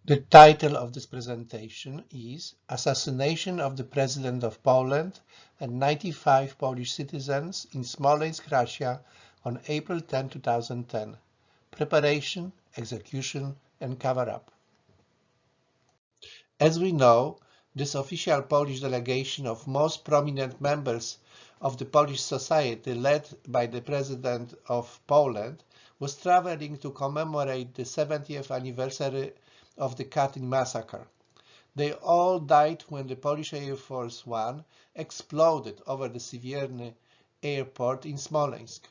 The title of this presentation is Assassination of the President of Poland and 95 Polish citizens in Smolensk, Russia on April 10, 2010. Preparation, execution, and cover-up. As we know, this official Polish delegation of most prominent members of the Polish society led by the President of Poland was traveling to commemorate the 70th anniversary of the Katyn massacre. They all died when the Polish Air Force One exploded over the Siewierny airport in Smolensk.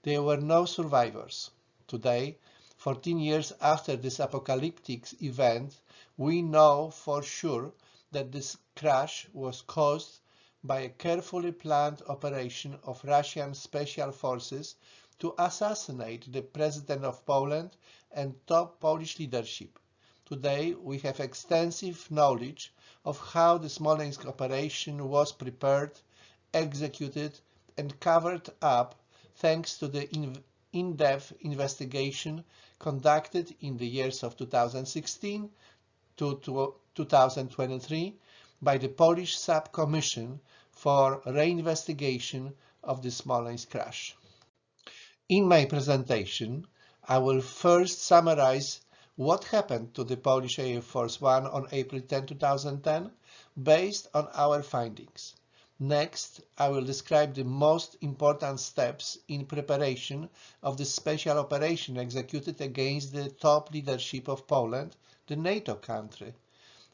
There were no survivors. Today, 14 years after this apocalyptic event, we know for sure that this crash was caused by a carefully planned operation of Russian special forces to assassinate the President of Poland and top Polish leadership. Today, we have extensive knowledge of how the Smolensk operation was prepared, executed, and covered up thanks to the in-depth investigation conducted in the years of 2016 to 2023 by the Polish Subcommission for Reinvestigation of the Smolensk crash. In my presentation, I will first summarize what happened to the Polish Air Force One on April 10, 2010, based on our findings. Next, I will describe the most important steps in preparation of the special operation executed against the top leadership of Poland, the NATO country.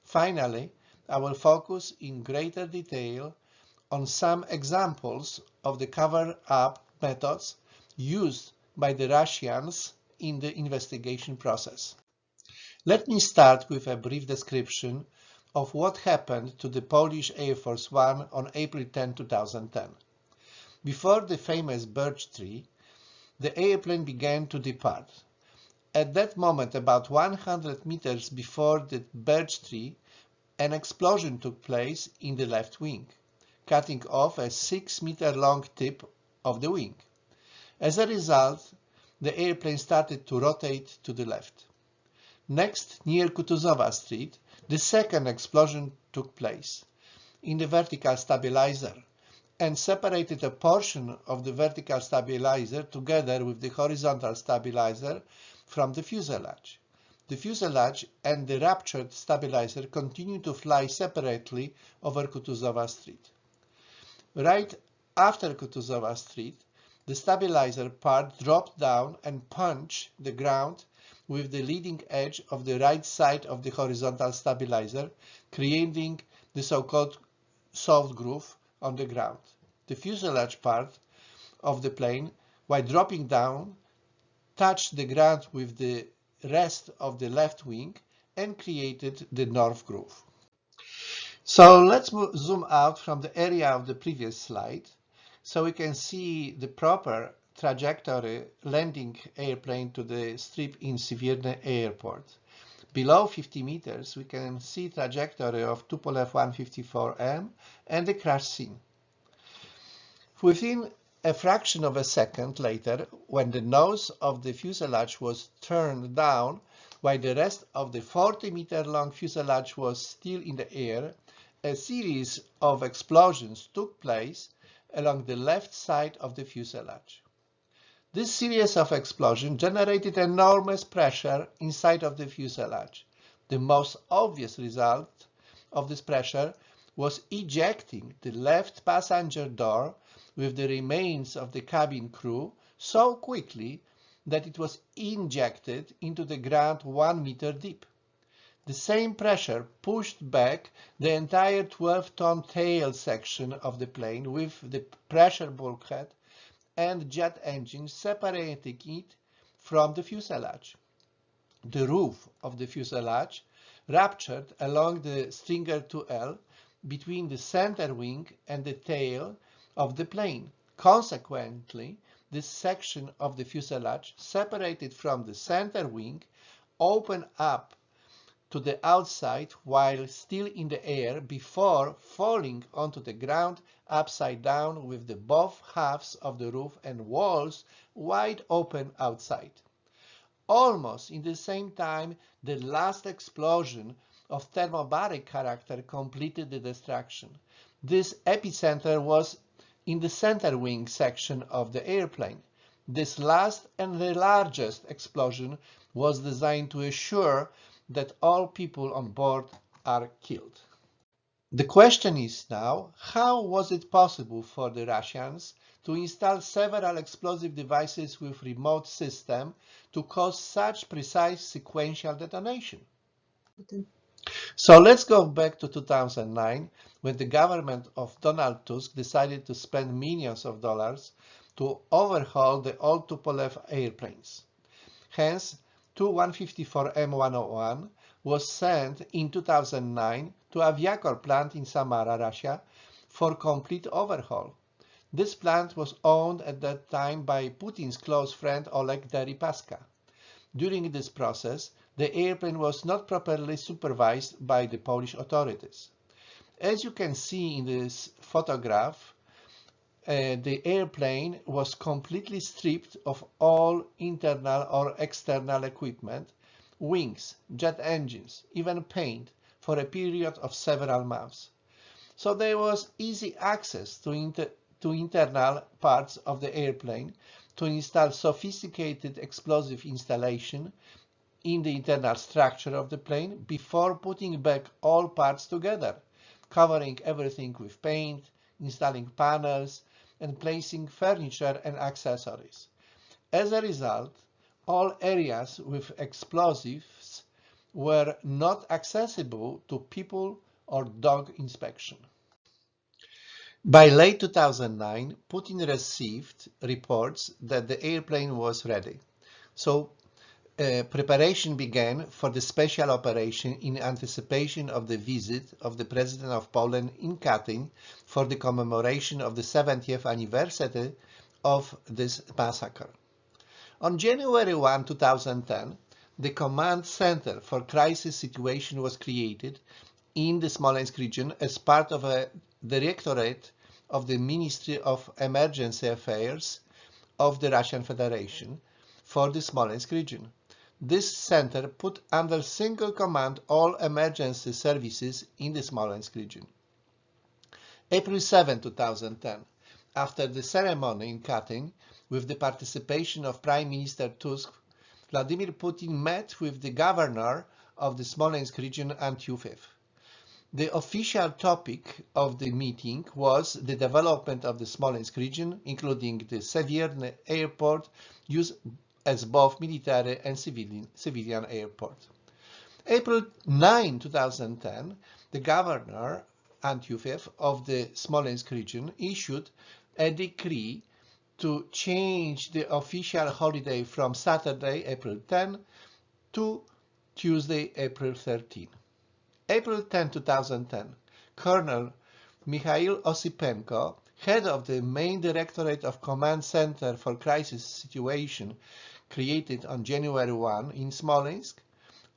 Finally, I will focus in greater detail on some examples of the cover-up methods used by the Russians in the investigation process. Let me start with a brief description of what happened to the Polish Air Force One on April 10, 2010. Before the famous birch tree, the airplane began to depart. At that moment, about 100 meters before the birch tree, an explosion took place in the left wing, cutting off a 6-meter-long tip of the wing. As a result, the airplane started to rotate to the left. Next, near Kutuzowa Street, the second explosion took place in the vertical stabilizer and separated a portion of the vertical stabilizer together with the horizontal stabilizer from the fuselage. The fuselage and the ruptured stabilizer continued to fly separately over Kutuzowa Street. Right after Kutuzowa Street, the stabilizer part dropped down and punched the ground with the leading edge of the right side of the horizontal stabilizer, creating the so-called soft groove on the ground. The fuselage part of the plane, while dropping down, touched the ground with the rest of the left wing and created the north groove. So let's zoom out from the area of the previous slide so we can see the proper trajectory landing airplane to the strip in Siewierny airport. Below 50 meters, we can see trajectory of Tupolev 154M and the crash scene. Within a fraction of a second later, when the nose of the fuselage was turned down, while the rest of the 40-meter-long fuselage was still in the air, a series of explosions took place along the left side of the fuselage. This series of explosions generated enormous pressure inside of the fuselage. The most obvious result of this pressure was ejecting the left passenger door with the remains of the cabin crew so quickly that it was injected into the ground 1 meter deep. The same pressure pushed back the entire 12-ton tail section of the plane with the pressure bulkhead and jet engine separating it from the fuselage. The roof of the fuselage ruptured along the stringer 2L between the center wing and the tail of the plane. Consequently, this section of the fuselage separated from the center wing opened up to the outside while still in the air before falling onto the ground upside down with the both halves of the roof and walls wide open outside. Almost in the same time, The last explosion of thermobaric character completed the destruction. This epicenter was in the center wing section of the airplane. This last and the largest explosion was designed to assure that all people on board are killed. The question is now, how was it possible for the Russians to install several explosive devices with remote system to cause such precise sequential detonation? So let's go back to 2009, when the government of Donald Tusk decided to spend millions of dollars to overhaul the old Tupolev airplanes. Hence, Tu-154M101 was sent in 2009 to Aviakor plant in Samara, Russia, for complete overhaul. This plant was owned at that time by Putin's close friend Oleg Deripaska. During this process, the airplane was not properly supervised by the Polish authorities. As you can see in this photograph, the airplane was completely stripped of all internal or external equipment, wings, jet engines, even paint, for a period of several months. So there was easy access to internal parts of the airplane to install sophisticated explosive installation in the internal structure of the plane before putting back all parts together, covering everything with paint, installing panels, and placing furniture and accessories. As a result, all areas with explosives were not accessible to people or dog inspection. By late 2009, Putin received reports that the airplane was ready. So preparation began for the special operation in anticipation of the visit of the President of Poland in Katyn for the commemoration of the 70th anniversary of this massacre. On January 1, 2010, the Command Center for Crisis Situation was created in the Smolensk region as part of a directorate of the Ministry of Emergency Affairs of the Russian Federation for the Smolensk region. This center put under single command all emergency services in the Smolensk region. April 7, 2010, after the ceremony in Katyn, with the participation of Prime Minister Tusk, Vladimir Putin met with the governor of the Smolensk region, Antufev. The official topic of the meeting was the development of the Smolensk region, including the Severne airport, used as both military and civilian airport. April 9, 2010, the governor, Antufev, of the Smolensk region issued a decree to change the official holiday from Saturday, April 10, to Tuesday, April 13. April 10, 2010, Colonel Mikhail Osipenko, head of the main directorate of Command Center for Crisis Situation, created on January 1 in Smolensk,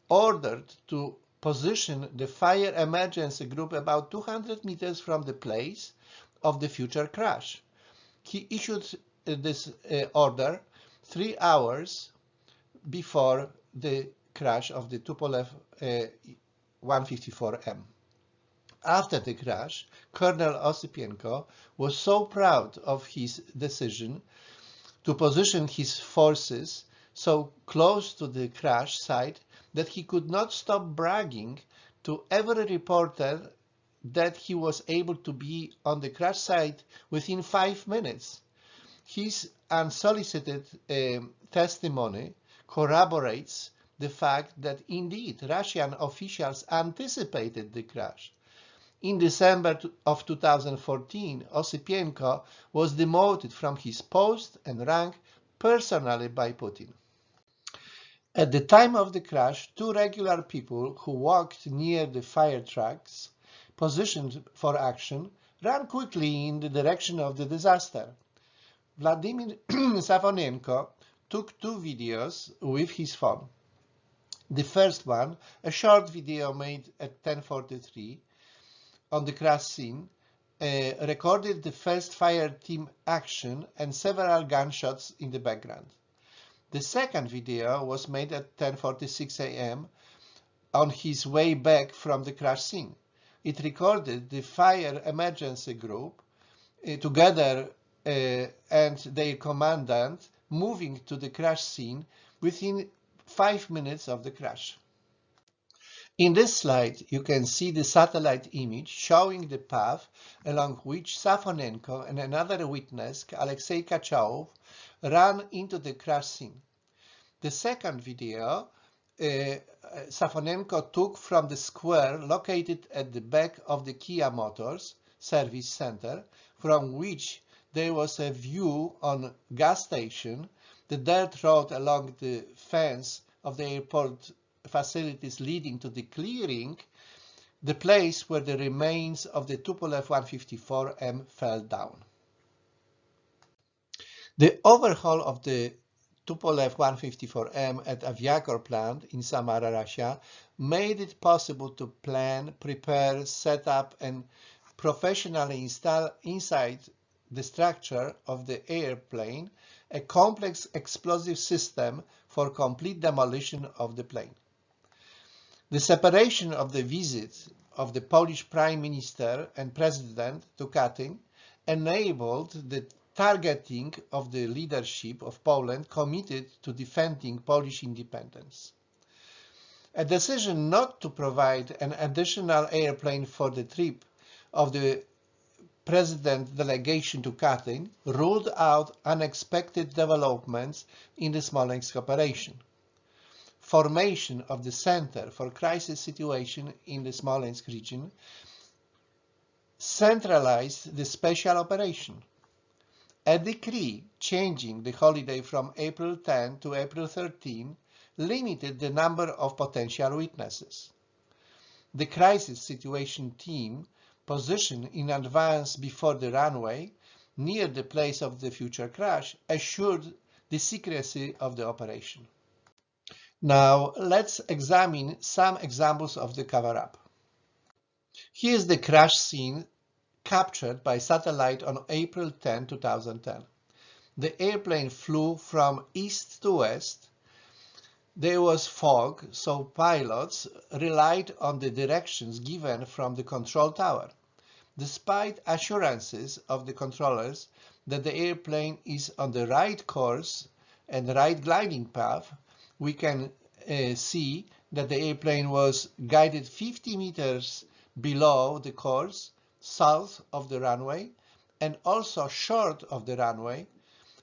ordered to position the fire emergency group about 200 meters from the place of the future crash. He issued this order 3 hours before the crash of the Tupolev 154M. After the crash, Colonel Osipenko was so proud of his decision to position his forces so close to the crash site that he could not stop bragging to every reporter that he was able to be on the crash site within 5 minutes. His unsolicited testimony corroborates the fact that indeed Russian officials anticipated the crash. In December of 2014, Osipenko was demoted from his post and rank personally by Putin. At the time of the crash, 2 regular people who walked near the fire trucks positioned for action ran quickly in the direction of the disaster. Vladimir Savonenko took 2 videos with his phone. The first one, a short video made at 10:43 on the crash scene, recorded the first fire team action and several gunshots in the background. The second video was made at 10:46 a.m. on his way back from the crash scene. It recorded the fire emergency group together and their commandant moving to the crash scene within 5 minutes of the crash. In this slide, you can see the satellite image showing the path along which Safonenko and another witness, Alexei Kachaov, ran into the crash scene. The second video Safonenko took from the square located at the back of the Kia Motors service center, from which there was a view on gas station, the dirt road along the fence of the airport facilities leading to the clearing, the place where the remains of the Tupolev 154M fell down. The overhaul of the Tupolev 154M at Aviakor plant in Samara, Russia, made it possible to plan, prepare, set up, and professionally install inside the structure of the airplane a complex explosive system for complete demolition of the plane. The separation of the visit of the Polish Prime Minister and President to Katyn enabled the targeting of the leadership of Poland committed to defending Polish independence. A decision not to provide an additional airplane for the trip of the President delegation to Katyn ruled out unexpected developments in the Smolensk operation. Formation of the Center for Crisis Situation in the Smolensk region centralized the special operation. A decree changing the holiday from April 10 to April 13 limited the number of potential witnesses. The crisis situation team, positioned in advance before the runway, near the place of the future crash, assured the secrecy of the operation. Now, let's examine some examples of the cover-up. Here is the crash scene captured by satellite on April 10, 2010. The airplane flew from east to west. There was fog, so pilots relied on the directions given from the control tower. Despite assurances of the controllers that the airplane is on the right course and right gliding path, we can see that the airplane was guided 50 meters below the course, south of the runway, and also short of the runway,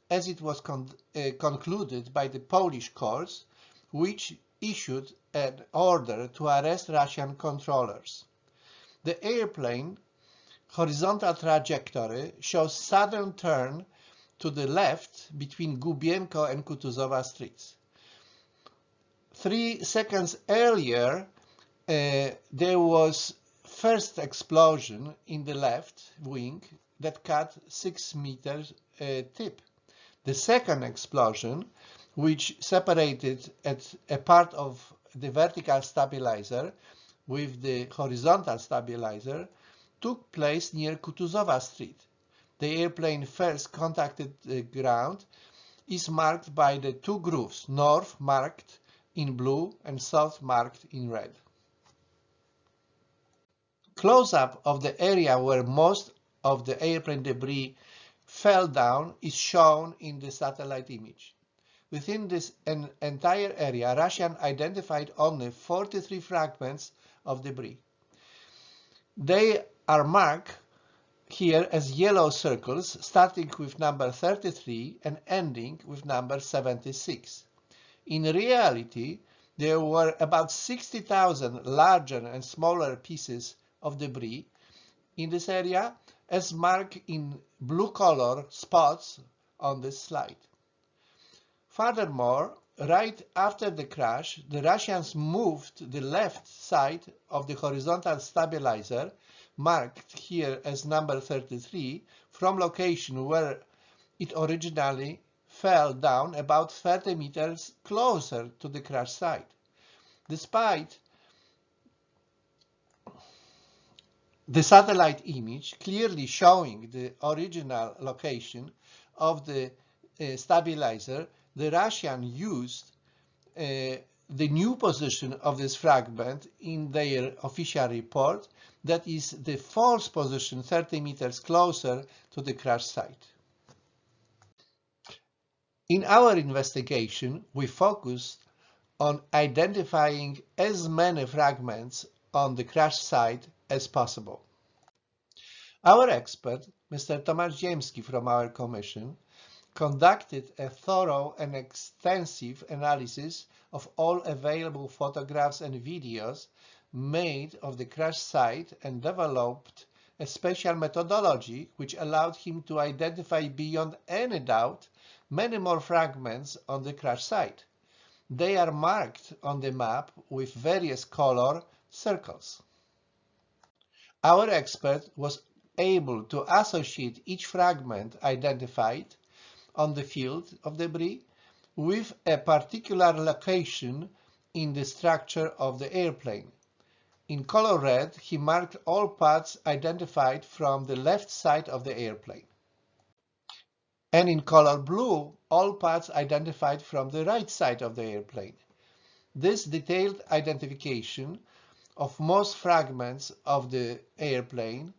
as it was concluded by the Polish courts, which issued an order to arrest Russian controllers. The airplane horizontal trajectory shows sudden turn to the left between Gubienko and Kutuzowa streets. 3 seconds earlier, there was first explosion in the left wing that cut 6 meters tip. The second explosion, which separated at a part of the vertical stabilizer with the horizontal stabilizer, took place near Kutuzowa Street. The airplane first contacted the ground is marked by the 2 grooves, north marked in blue and south marked in red. Close-up of the area where most of the airplane debris fell down is shown in the satellite image. Within this entire area, Russia identified only 43 fragments of debris. They are marked here as yellow circles, starting with number 33 and ending with number 76. In reality, there were about 60,000 larger and smaller pieces of debris in this area, as marked in blue color spots on this slide. Furthermore, right after the crash, the Russians moved the left side of the horizontal stabilizer, marked here as number 33, from location where it originally fell down about 30 meters closer to the crash site. Despite the satellite image clearly showing the original location of the stabilizer, the Russians used the new position of this fragment in their official report, that is the false position 30 meters closer to the crash site. In our investigation, we focused on identifying as many fragments on the crash site as possible. Our expert, Mr. Tomasz Ziemski from our commission, conducted a thorough and extensive analysis of all available photographs and videos made of the crash site and developed a special methodology which allowed him to identify beyond any doubt many more fragments on the crash site. They are marked on the map with various color circles. Our expert was able to associate each fragment identified on the field of debris with a particular location in the structure of the airplane. In color red, he marked all parts identified from the left side of the airplane. And in color blue, all parts identified from the right side of the airplane. This detailed identification of most fragments of the airplane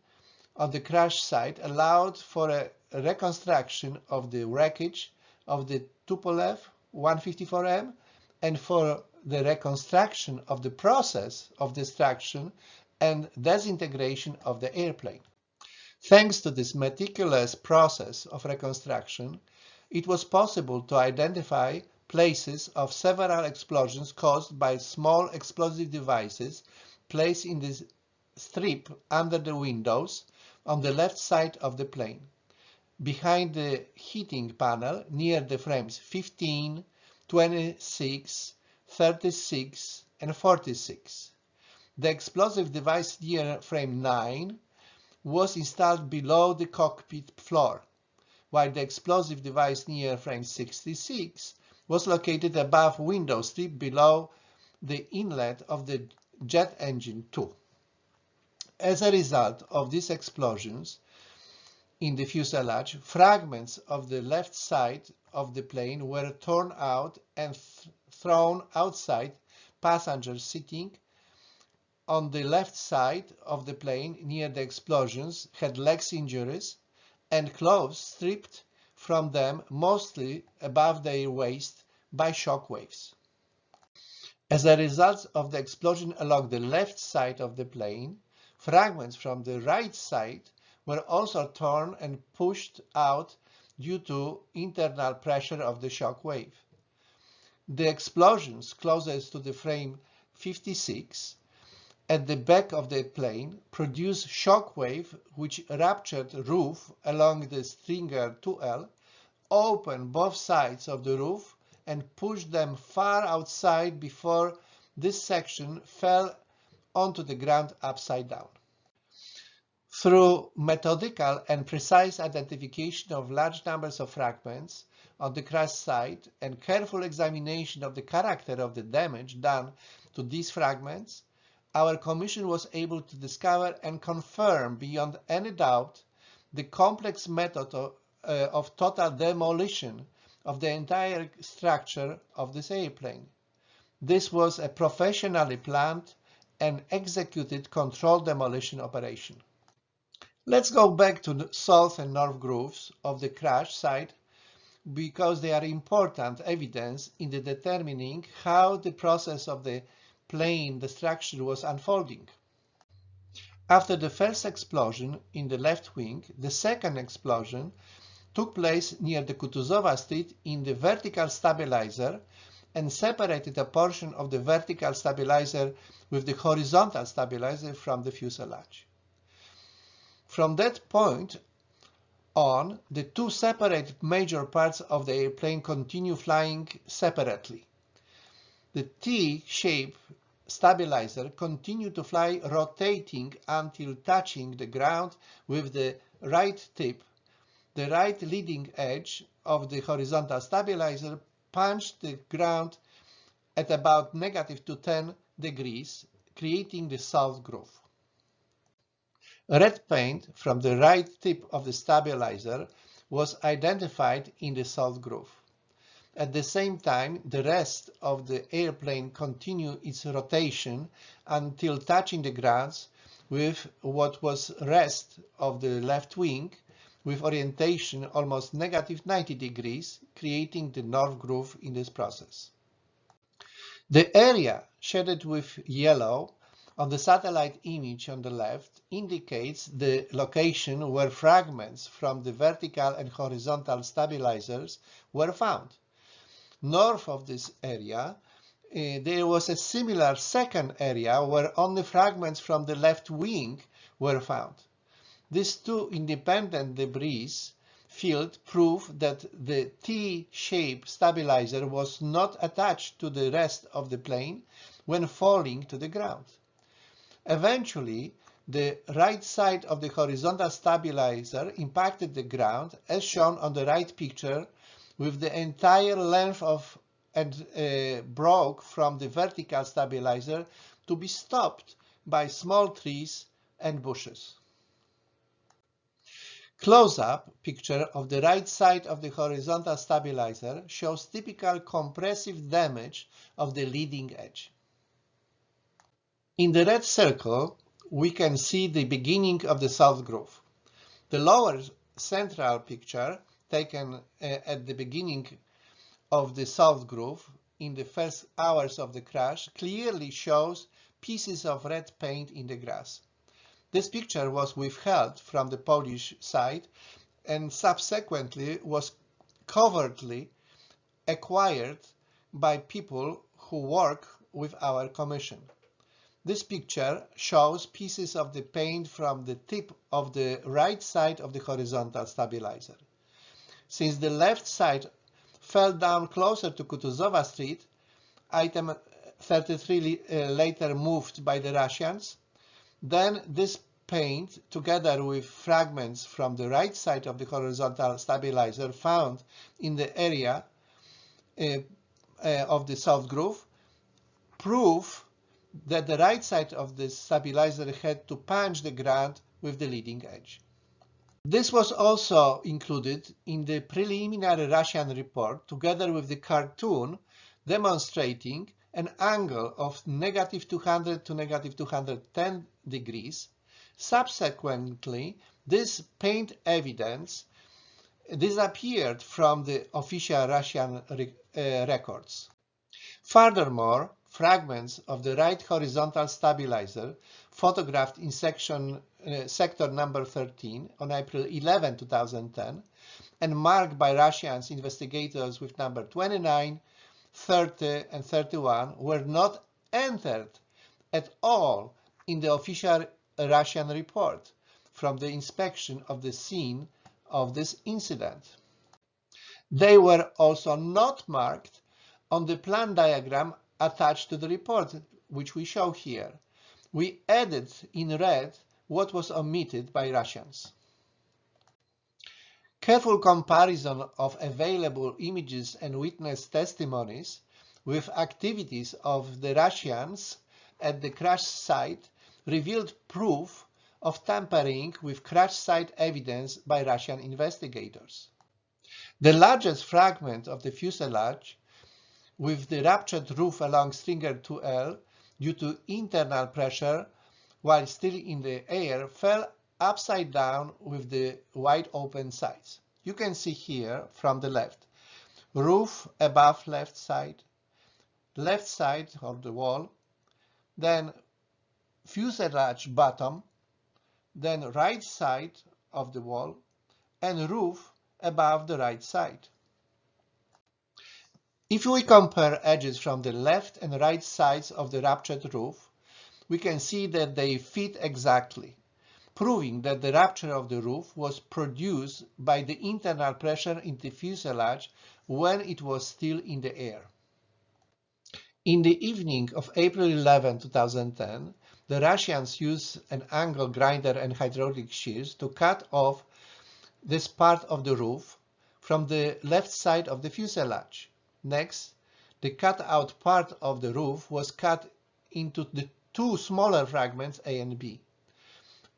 on the crash site allowed for a reconstruction of the wreckage of the Tupolev 154M and for the reconstruction of the process of destruction and disintegration of the airplane. Thanks to this meticulous process of reconstruction, it was possible to identify places of several explosions caused by small explosive devices placed in the strip under the windows on the left side of the plane, behind the heating panel near the frames 15, 26, 36, and 46. The explosive device near frame 9 was installed below the cockpit floor, while the explosive device near frame 66 was located above window strip below the inlet of the jet engine 2. As a result of these explosions in the fuselage, fragments of the left side of the plane were torn out and thrown outside. Passengers sitting on the left side of the plane near the explosions had leg injuries and clothes stripped from them, mostly above their waist, by shock waves. As a result of the explosion along the left side of the plane, fragments from the right side were also torn and pushed out due to internal pressure of the shock wave. The explosions closest to the frame 56 at the back of the plane produced shock wave which ruptured roof along the stringer 2L, opened both sides of the roof and pushed them far outside before this section fell onto the ground upside down. Through methodical and precise identification of large numbers of fragments on the crash site and careful examination of the character of the damage done to these fragments, our commission was able to discover and confirm beyond any doubt the complex method of total demolition of the entire structure of this airplane. This was a professionally planned and executed controlled demolition operation. Let's go back to the south and north grooves of the crash site because they are important evidence in the determining how the process of the plane destruction was unfolding. After the first explosion in the left wing, the second explosion took place near the Kutuzova Street in the vertical stabilizer and separated a portion of the vertical stabilizer with the horizontal stabilizer from the fuselage. From that point on, the two separate major parts of the airplane continue flying separately. The T-shaped stabilizer continued to fly, rotating until touching the ground with the right tip. The right leading edge of the horizontal stabilizer punched the ground at about -10 degrees, creating the south groove. Red paint from the right tip of the stabilizer was identified in the south groove. At the same time, the rest of the airplane continued its rotation until touching the ground with what was rest of the left wing, with orientation almost negative 90 degrees, creating the north groove in this process. The area shaded with yellow on the satellite image on the left indicates the location where fragments from the vertical and horizontal stabilizers were found. North of this area, there was a similar second area where only fragments from the left wing were found. These two independent debris fields prove that the T-shaped stabilizer was not attached to the rest of the plane when falling to the ground. Eventually, the right side of the horizontal stabilizer impacted the ground, as shown on the right picture, with the entire length of and broke from the vertical stabilizer to be stopped by small trees and bushes. Close-up picture of the right side of the horizontal stabilizer shows typical compressive damage of the leading edge. In the red circle, we can see the beginning of the south groove. The lower central picture, taken at the beginning of the south groove in the first hours of the crash, clearly shows pieces of red paint in the grass. This picture was withheld from the Polish side and subsequently was covertly acquired by people who work with our commission. This picture shows pieces of the paint from the tip of the right side of the horizontal stabilizer. Since the left side fell down closer to Kutuzowa Street, item 33 later moved by the Russians, then this paint, together with fragments from the right side of the horizontal stabilizer found in the area of the south groove, prove that the right side of the stabilizer had to punch the ground with the leading edge. This was also included in the preliminary Russian report, together with the cartoon demonstrating an angle of negative 200 to negative 210 degrees. Subsequently, this paint evidence disappeared from the official Russian records. Furthermore, fragments of the right horizontal stabilizer photographed in sector number 13 on April 11, 2010, and marked by Russian investigators with number 29, 30, and 31 were not entered at all in the official Russian report from the inspection of the scene of this incident. They were also not marked on the plan diagram attached to the report, which we show here. We added in red what was omitted by Russians. Careful comparison of available images and witness testimonies with activities of the Russians at the crash site revealed proof of tampering with crash site evidence by Russian investigators. The largest fragment of the fuselage with the ruptured roof along stringer 2L due to internal pressure while still in the air fell upside down with the wide open sides. You can see here from the left, roof above left side of the wall, then fuselage bottom, then right side of the wall, and roof above the right side. If we compare edges from the left and right sides of the ruptured roof, we can see that they fit exactly, proving that the rupture of the roof was produced by the internal pressure in the fuselage when it was still in the air. In the evening of April 11, 2010, the Russians used an angle grinder and hydraulic shears to cut off this part of the roof from the left side of the fuselage. Next, the cut-out part of the roof was cut into the two smaller fragments A and B.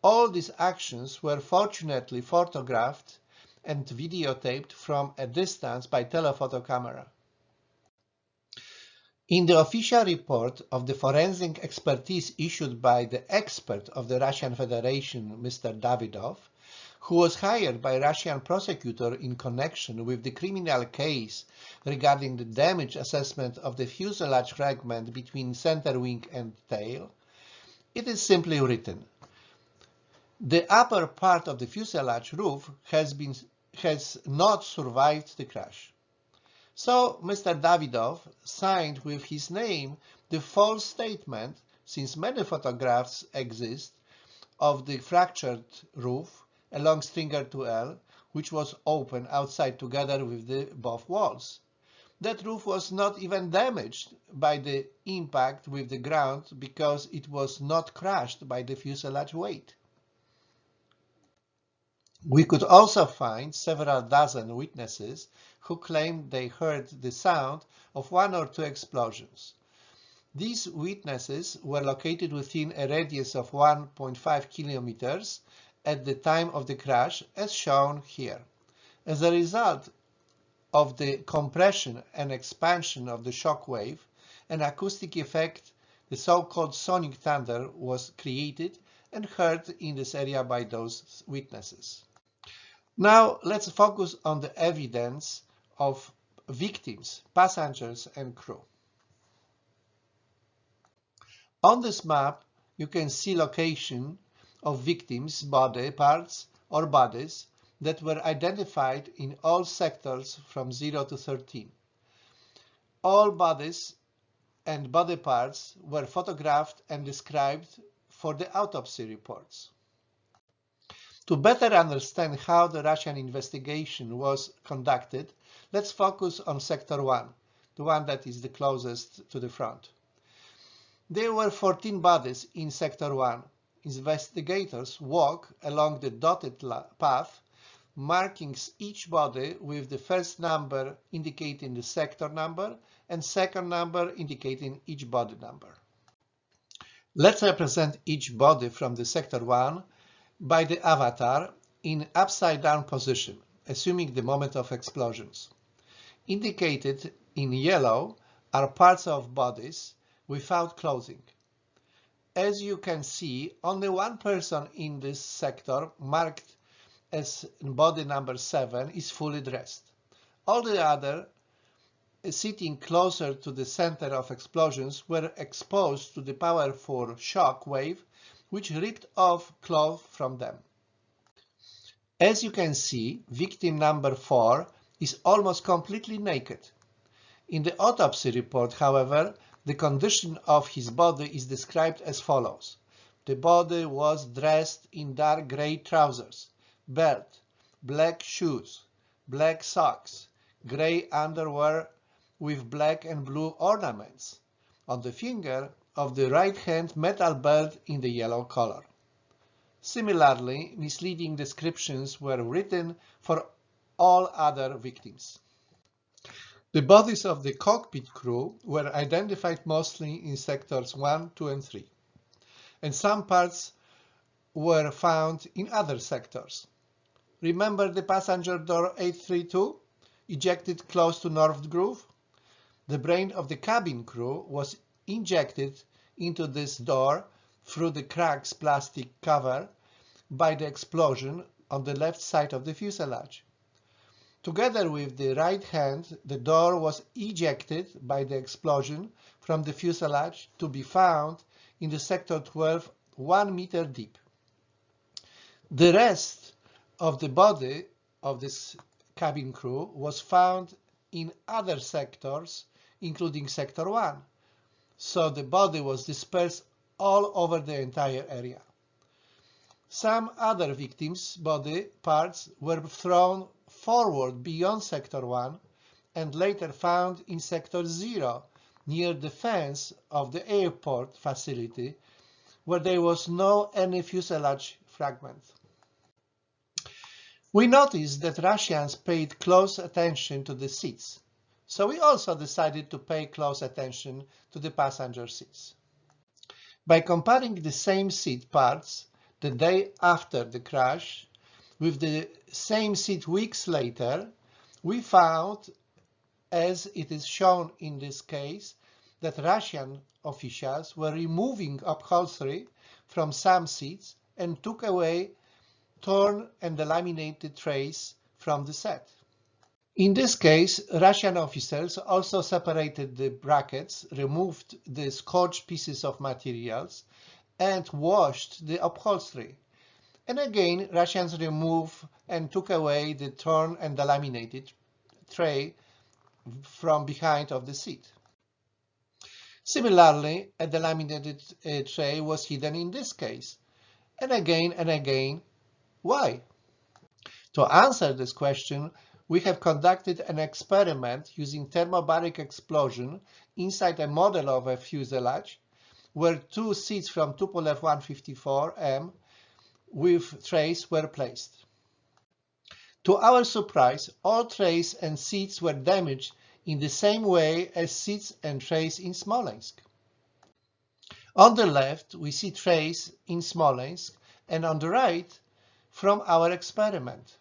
All these actions were fortunately photographed and videotaped from a distance by telephoto camera. In the official report of the forensic expertise issued by the expert of the Russian Federation, Mr. Davidov, who was hired by Russian prosecutor in connection with the criminal case regarding the damage assessment of the fuselage fragment between center wing and tail, it is simply written: the upper part of the fuselage roof has not survived the crash. So Mr. Davidov signed with his name the false statement, since many photographs exist of the fractured roof along stringer 2L, which was open outside together with the both walls. That roof was not even damaged by the impact with the ground because it was not crushed by the fuselage weight. We could also find several dozen witnesses who claimed they heard the sound of 1 or 2 explosions. These witnesses were located within a radius of 1.5 kilometers at the time of the crash, as shown here. As a result of the compression and expansion of the shock wave, an acoustic effect, the so-called sonic thunder, was created and heard in this area by those witnesses. Now let's focus on the evidence of victims, passengers and crew. On this map you can see location of victims' body parts or bodies that were identified in all sectors from 0 to 13. All bodies and body parts were photographed and described for the autopsy reports. To better understand how the Russian investigation was conducted, let's focus on Sector 1, the one that is the closest to the front. There were 14 bodies in Sector 1. Investigators walk along the dotted path, marking each body with the first number indicating the sector number and second number indicating each body number. Let's represent each body from the Sector 1 by the avatar in upside-down position, assuming the moment of explosions. Indicated in yellow are parts of bodies without clothing. As you can see, only one person in this sector, marked as body number 7, is fully dressed. All the others, sitting closer to the center of explosions, were exposed to the powerful shock wave which ripped off cloth from them. As you can see, victim number 4 is almost completely naked. In the autopsy report, however, the condition of his body is described as follows. The body was dressed in dark gray trousers, belt, black shoes, black socks, gray underwear with black and blue ornaments. On the finger of the right hand, metal belt in the yellow color. Similarly, misleading descriptions were written for all other victims. The bodies of the cockpit crew were identified mostly in sectors 1, 2 and 3, and some parts were found in other sectors. Remember the passenger door 832, ejected close to North Groove? The brain of the cabin crew was injected into this door through the cracked plastic cover by the explosion on the left side of the fuselage. Together with the right hand, the door was ejected by the explosion from the fuselage to be found in the sector 12, 1 meter deep. The rest of the body of this cabin crew was found in other sectors, including sector 1, so the body was dispersed all over the entire area. Some other victims' body parts were thrown forward beyond sector 1 and later found in sector 0 near the fence of the airport facility, where there was no any fuselage fragment. We noticed that Russians paid close attention to the seats, so we also decided to pay close attention to the passenger seats. By comparing the same seat parts the day after the crash with the same seat weeks later, we found, as it is shown in this case, that Russian officials were removing upholstery from some seats and took away torn and laminated trays from the set. In this case, Russian officers also separated the brackets, removed the scorched pieces of materials, and washed the upholstery. And again, Russians removed and took away the torn and laminated tray from behind of the seat. Similarly, a laminated tray was hidden in this case. And again, why? To answer this question, we have conducted an experiment using thermobaric explosion inside a model of a fuselage where two seats from Tupolev 154M with trays were placed. To our surprise, all trays and seats were damaged in the same way as seats and trays in Smolensk. On the left, we see trays in Smolensk, and on the right, from our experiment.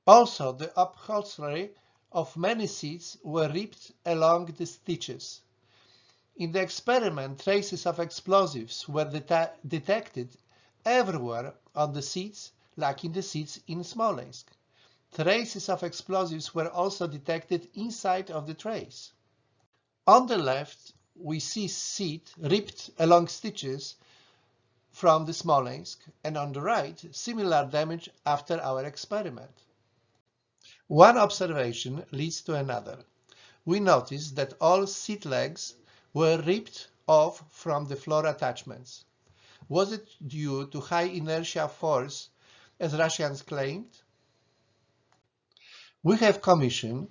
Also, the upholstery of many seats were ripped along the stitches. In the experiment, traces of explosives were detected everywhere on the seats, like in the seats in Smolensk. Traces of explosives were also detected inside of the trays. On the left, we see seat ripped along stitches from the Smolensk, and on the right, similar damage after our experiment. One observation leads to another. We noticed that all seat legs were ripped off from the floor attachments. Was it due to high inertia force, as Russians claimed? We have commissioned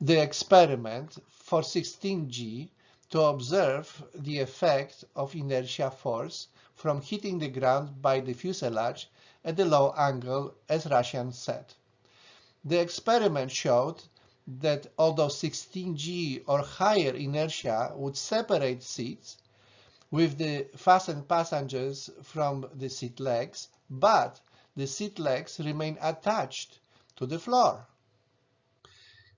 the experiment for 16G to observe the effect of inertia force from hitting the ground by the fuselage at a low angle, as Russians said. The experiment showed that although 16G or higher inertia would separate seats with the fastened passengers from the seat legs, but the seat legs remain attached to the floor.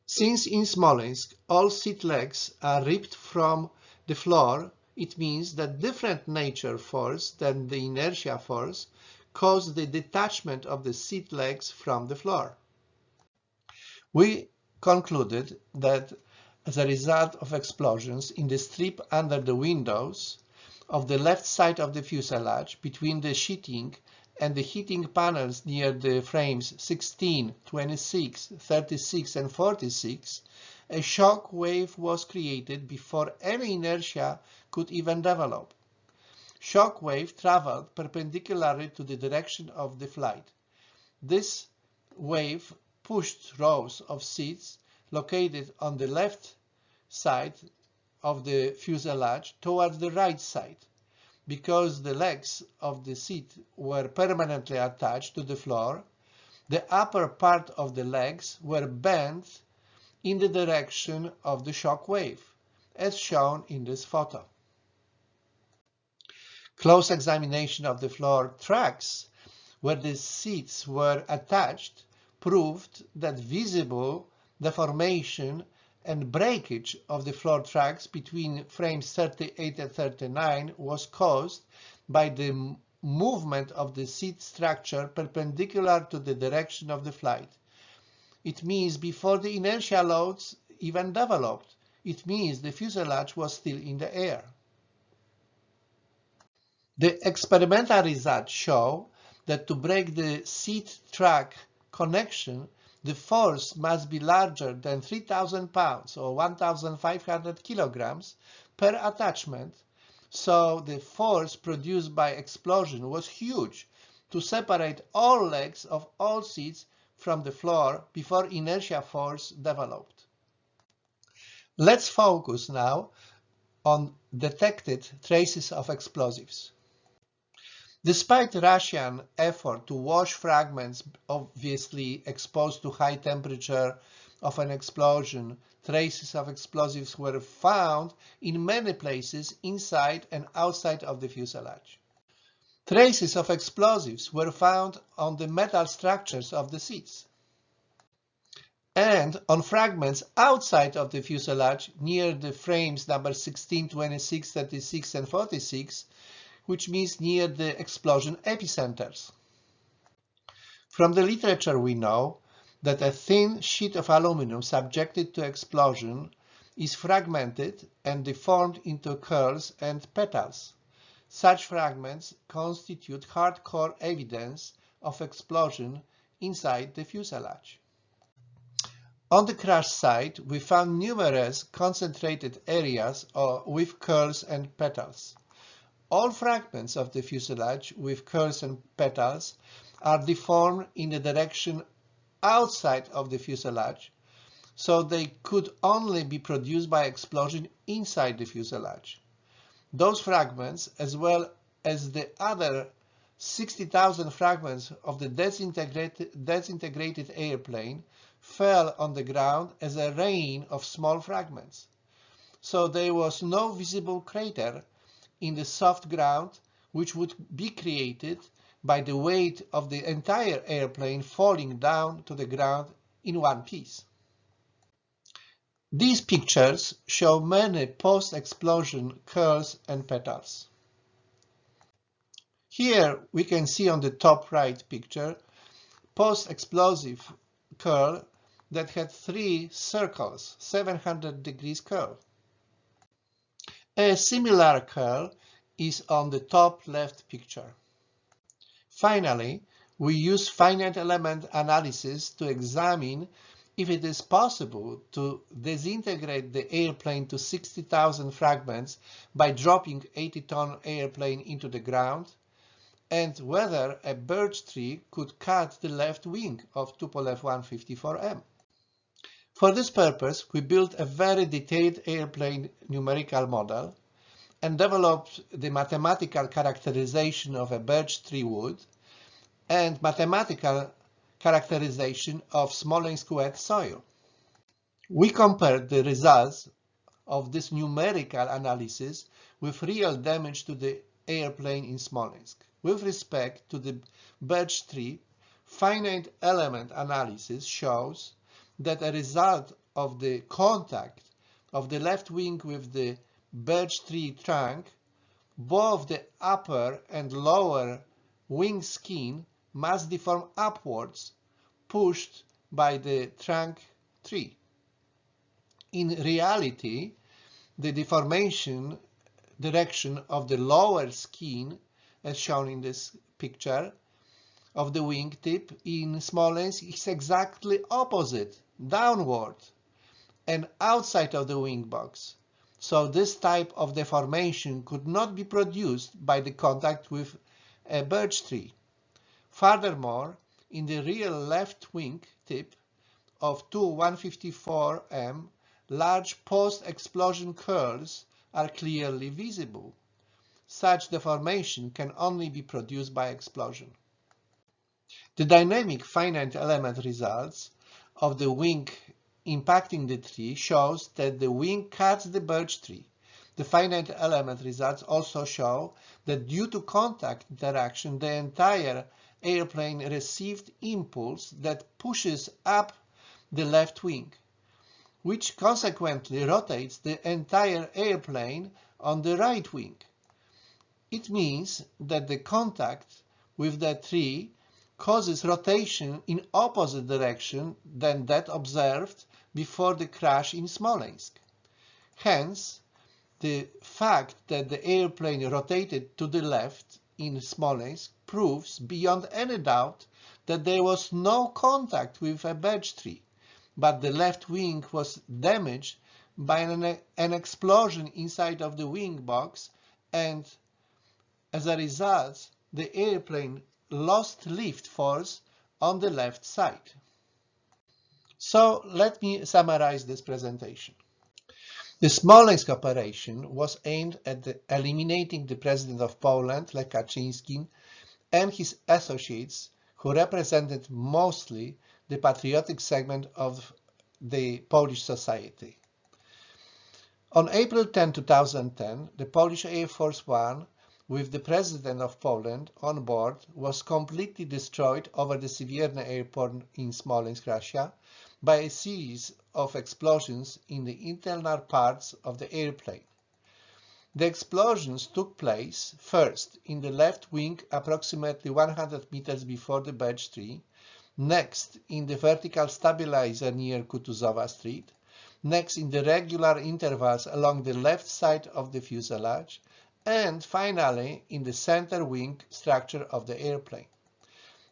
Since in Smolensk all seat legs are ripped from the floor, it means that different nature force than the inertia force caused the detachment of the seat legs from the floor. We concluded that as a result of explosions in the strip under the windows of the left side of the fuselage between the sheeting and the heating panels near the frames 16, 26, 36 and 46, a shock wave was created before any inertia could even develop. Shock wave traveled perpendicularly to the direction of the flight. This wave pushed rows of seats located on the left side of the fuselage towards the right side. Because the legs of the seat were permanently attached to the floor, the upper part of the legs were bent in the direction of the shock wave, as shown in this photo. Close examination of the floor tracks where the seats were attached proved that visible deformation and breakage of the floor tracks between frames 38 and 39 was caused by the movement of the seat structure perpendicular to the direction of the flight. It means before the inertia loads even developed. It means the fuselage was still in the air. The experimental results show that to break the seat track connection, the force must be larger than 3,000 pounds or 1,500 kilograms per attachment, so the force produced by explosion was huge to separate all legs of all seats from the floor before inertia force developed. Let's focus now on detected traces of explosives. Despite Russian effort to wash fragments obviously exposed to high temperature of an explosion, traces of explosives were found in many places inside and outside of the fuselage. Traces of explosives were found on the metal structures of the seats. and on fragments outside of the fuselage near the frames number 16, 26, 36, and 46, which means near the explosion epicenters. From the literature we know that a thin sheet of aluminum subjected to explosion is fragmented and deformed into curls and petals. Such fragments constitute hardcore evidence of explosion inside the fuselage. On the crash site, we found numerous concentrated areas with curls and petals. All fragments of the fuselage with curls and petals are deformed in the direction outside of the fuselage, so they could only be produced by explosion inside the fuselage. Those fragments, as well as the other 60,000 fragments of the disintegrated airplane, fell on the ground as a rain of small fragments. So there was no visible crater in the soft ground, which would be created by the weight of the entire airplane falling down to the ground in one piece. These pictures show many post-explosion curls and petals. Here we can see on the top right picture post-explosive curl that had 3 circles, 700 degrees curl. A similar curl is on the top left picture. Finally, we use finite element analysis to examine if it is possible to disintegrate the airplane to 60,000 fragments by dropping 80-ton airplane into the ground, and whether a birch tree could cut the left wing of Tupolev 154M. For this purpose, we built a very detailed airplane numerical model and developed the mathematical characterization of a birch tree wood and mathematical characterization of Smolensk wet soil. We compared the results of this numerical analysis with real damage to the airplane in Smolensk. With respect to the birch tree, finite element analysis shows that a result of the contact of the left wing with the birch tree trunk, both the upper and lower wing skin must deform upwards, pushed by the trunk tree. In reality, the deformation direction of the lower skin, as shown in this picture, of the wingtip in Smolensk is exactly opposite, downward and outside of the wing box. So this type of deformation could not be produced by the contact with a birch tree. Furthermore, in the real left wing tip of Tu-154M, large post-explosion curls are clearly visible. Such deformation can only be produced by explosion. The dynamic finite element results of the wing impacting the tree shows that the wing cuts the birch tree. The finite element results also show that due to contact interaction, the entire airplane received impulse that pushes up the left wing, which consequently rotates the entire airplane on the right wing. It means that the contact with the tree causes rotation in opposite direction than that observed before the crash in Smolensk. Hence, the fact that the airplane rotated to the left in Smolensk proves beyond any doubt that there was no contact with a birch tree, but the left wing was damaged by an explosion inside of the wing box, and as a result, the airplane lost lift force on the left side. So let me summarize this presentation. The Smolensk operation was aimed at eliminating the President of Poland, Lech Kaczyński, and his associates, who represented mostly the patriotic segment of the Polish society. On April 10, 2010, the Polish Air Force One, with the President of Poland on board, was completely destroyed over the Siewierny airport in Smolensk, Russia, by a series of explosions in the internal parts of the airplane. The explosions took place first in the left wing approximately 100 meters before the birch tree, next in the vertical stabilizer near Kutuzova Street, next in the regular intervals along the left side of the fuselage, and finally in the center wing structure of the airplane.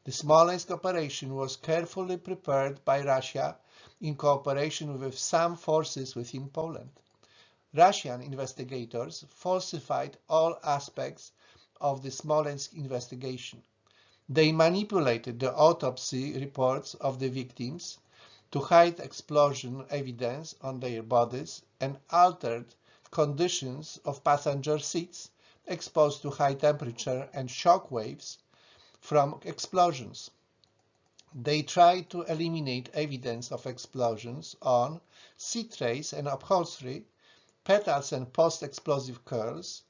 The Smolensk operation was carefully prepared by Russia in cooperation with some forces within Poland. Russian investigators falsified all aspects of the Smolensk investigation. They manipulated the autopsy reports of the victims to hide explosion evidence on their bodies and altered conditions of passenger seats exposed to high temperature and shock waves from explosions. They tried to eliminate evidence of explosions on seat trays and upholstery, petals and post-explosive curls,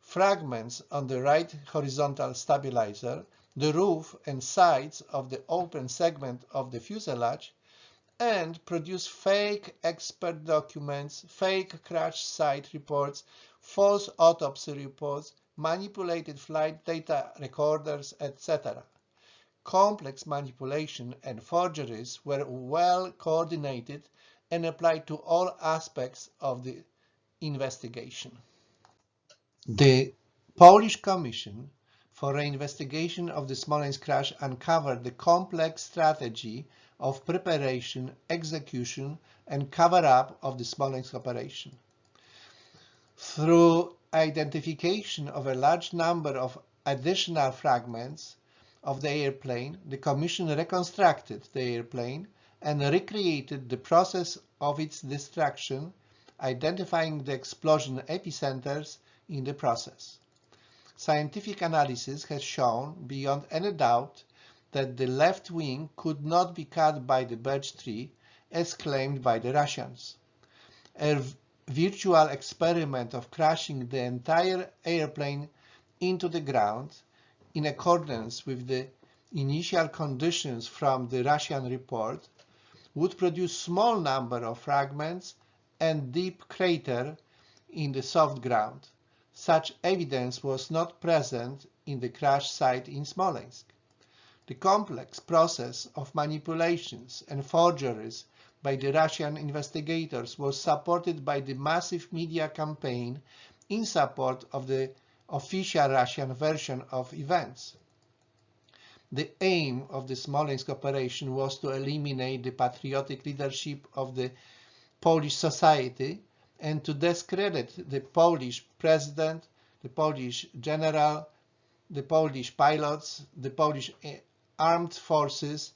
fragments on the right horizontal stabilizer, the roof and sides of the open segment of the fuselage, and produce fake expert documents, fake crash site reports, false autopsy reports, manipulated flight data recorders, etc. Complex manipulation and forgeries were well coordinated and applied to all aspects of the investigation. The Polish Commission for the investigation of the Smolensk crash uncovered the complex strategy of preparation, execution, and cover-up of the Smolensk operation. Through identification of a large number of additional fragments of the airplane, the Commission reconstructed the airplane and recreated the process of its destruction, identifying the explosion epicenters in the process. Scientific analysis has shown beyond any doubt that the left wing could not be cut by the birch tree as claimed by the Russians. A virtual experiment of crashing the entire airplane into the ground in accordance with the initial conditions from the Russian report would produce small number of fragments and deep crater in the soft ground. Such evidence was not present in the crash site in Smolensk. The complex process of manipulations and forgeries by the Russian investigators was supported by the massive media campaign in support of the official Russian version of events. The aim of the Smolensk operation was to eliminate the patriotic leadership of the Polish society and to discredit the Polish president, the Polish general, the Polish pilots, the Polish armed forces,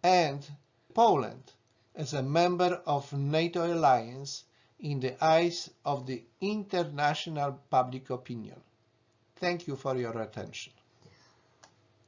and Poland as a member of NATO alliance in the eyes of the international public opinion. Thank you for your attention.